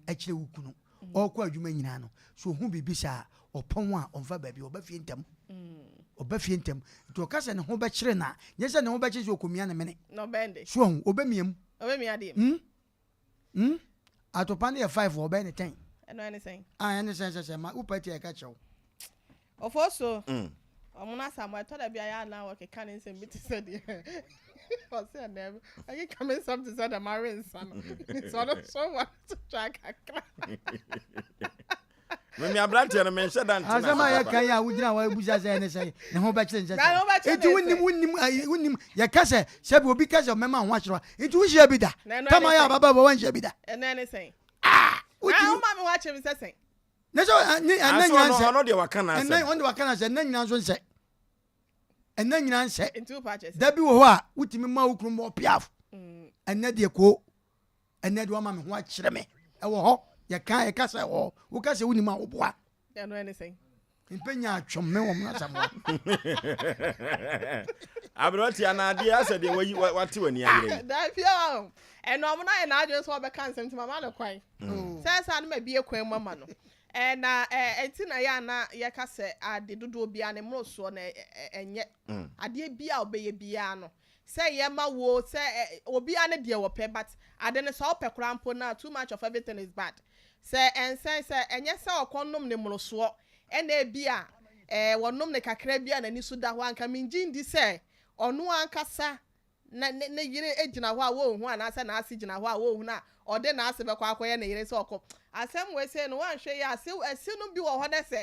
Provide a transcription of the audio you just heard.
e kire wukunu okwa adwuma nyina no so hu bibi sa opon a onfa baabi obafie ntem obafie ntem to ka se ne ho be kire na nye se ne ho be kire okomia ne mene no bende so obemiam de atopa ne 5 obe ne 10 eno anything ene se ma upati e ka chew Ofoso omuna Samuel to da bia ya na work kan nsem bi said Osei never I get coming something said the marine son so what to track me abrante na mention dan tina asama ya kan ya wugina wa ebuja se ne se ne ho be kire nse enti wonnim ya kase se bi obi kase mema ho akyerwa enti wo hia bi da kama ya baba bo wan hia bi da eno anything uti na ma me wa chem se sen ne so ananya no de wakana ase enen on de wakana ase ananya so nse enanya nse into patches da bi wo ho a wutimi ma wukuru mo piaf enne de ko enne de wa ma me ho akyere me e wo ho ya kan e kasa wo wo kasa woni ma wo boa eno anything impenya atwom me wo mna samo abroti anade ase de wati wani ayire da fio eno omuna e na adwo so be kan sem ti mama no kwan sesa no ma bie kwan mama no na enti na ya na ye kase ade dodo bia ne mroso na enye ade bia obeye bia no say ye ma wo say obi ane de wo pe but ade ne so pe krampo na too much of everything is bad say ensen say enye say okonnom ne mroso ena bia wonom ne kakra bia na ni so da ho anka minjindi say onu ankasa na yire ejina ho a wo hu ana say na ase jina ho a wo hu na ode na ase be kwa akoye na yire say okọ Asem we say no wan hwe ya ase no bi wo ho de say